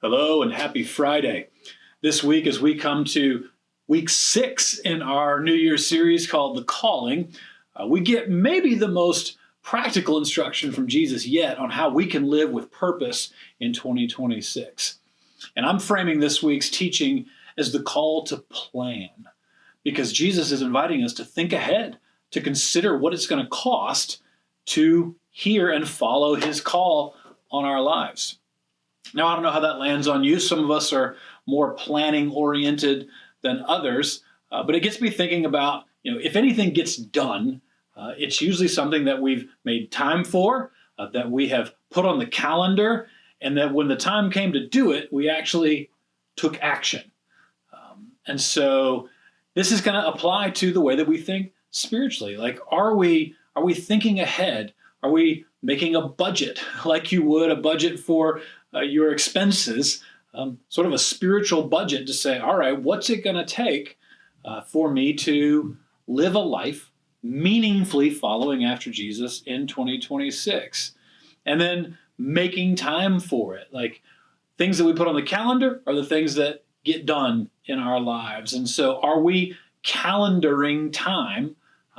Hello and happy Friday. This week, as we come to week 6 in our New Year's series called The Calling, we get maybe the most practical instruction from Jesus yet on how we can live with purpose in 2026. And I'm framing this week's teaching as the call to plan, because Jesus is inviting us to think ahead, to consider what it's going to cost to hear and follow his call on our lives. Now, I don't know how that lands on you. Some of us are more planning oriented than others, but it gets me thinking about, if anything gets done, it's usually something that we've made time for, that we have put on the calendar, and that when the time came to do it, we actually took action. And so this is going to apply to the way that we think spiritually. Like, are we thinking ahead? Are we making a budget like you would a budget for your expenses, sort of a spiritual budget to say, all right, what's it going to take for me to live a life meaningfully following after Jesus in 2026? And then making time for it. Like, things that we put on the calendar are the things that get done in our lives. And so are we calendaring time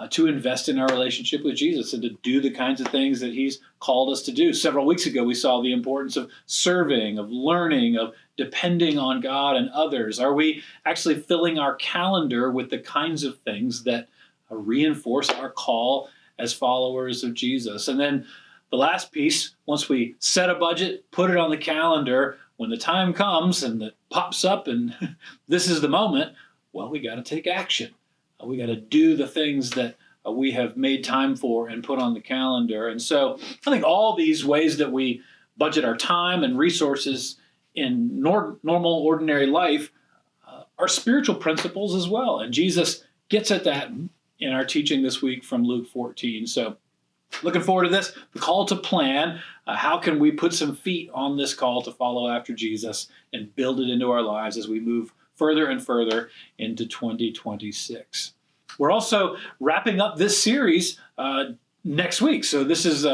to invest in our relationship with Jesus and to do the kinds of things that he's called us to do? Several weeks ago, we saw the importance of serving, of learning, of depending on God and others. Are we actually filling our calendar with the kinds of things that reinforce our call as followers of Jesus? And then the last piece, once we set a budget, put it on the calendar, when the time comes and it pops up and this is the moment, well, we got to take action. We got to do the things that we have made time for and put on the calendar. And so I think all these ways that we budget our time and resources in normal, ordinary life are spiritual principles as well. And Jesus gets at that in our teaching this week from Luke 14. So looking forward to this, the call to plan. How can we put some feet on this call to follow after Jesus and build it into our lives as we move further and further into 2026. We're also wrapping up this series next week. So this is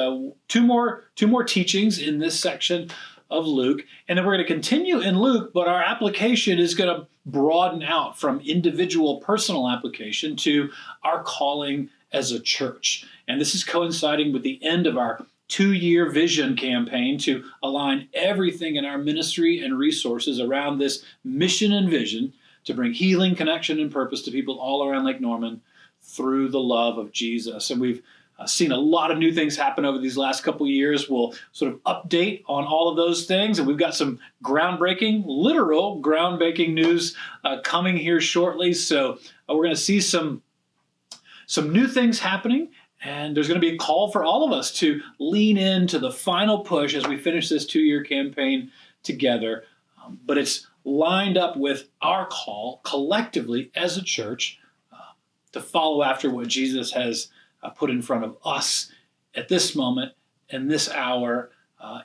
two more teachings in this section of Luke. And then we're going to continue in Luke, but our application is going to broaden out from individual personal application to our calling as a church. And this is coinciding with the end of our 2-year vision campaign to align everything in our ministry and resources around this mission and vision to bring healing, connection, and purpose to people all around Lake Norman through the love of Jesus. And we've seen a lot of new things happen over these last couple of years. We'll sort of update on all of those things. And we've got some literal groundbreaking news coming here shortly. So we're going to see some new things happening. And there's going to be a call for all of us to lean into the final push as we finish this 2-year campaign together. But it's lined up with our call collectively as a church to follow after what Jesus has put in front of us at this moment and this hour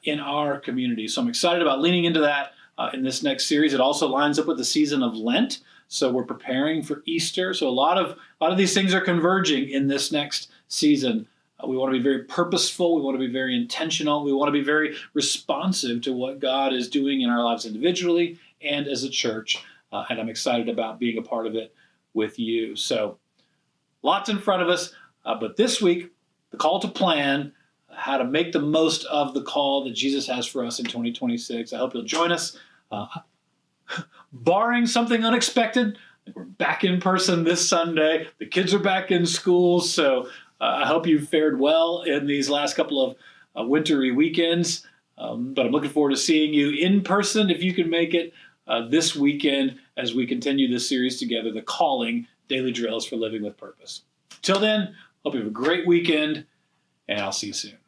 in our community. So I'm excited about leaning into that in this next series. It also lines up with the season of Lent. So we're preparing for Easter. So a lot of these things are converging in this next season. We want to be very purposeful. We want to be very intentional. We want to be very responsive to what God is doing in our lives individually and as a church. And I'm excited about being a part of it with you. So lots in front of us. But this week, the call to plan, how to make the most of the call that Jesus has for us in 2026. I hope you'll join us. Barring something unexpected, we're back in person this Sunday. The kids are back in school, so I hope you fared well in these last couple of wintry weekends. But I'm looking forward to seeing you in person, if you can make it, this weekend as we continue this series together, The Calling, Daily Drills for Living with Purpose. Till then, hope you have a great weekend, and I'll see you soon.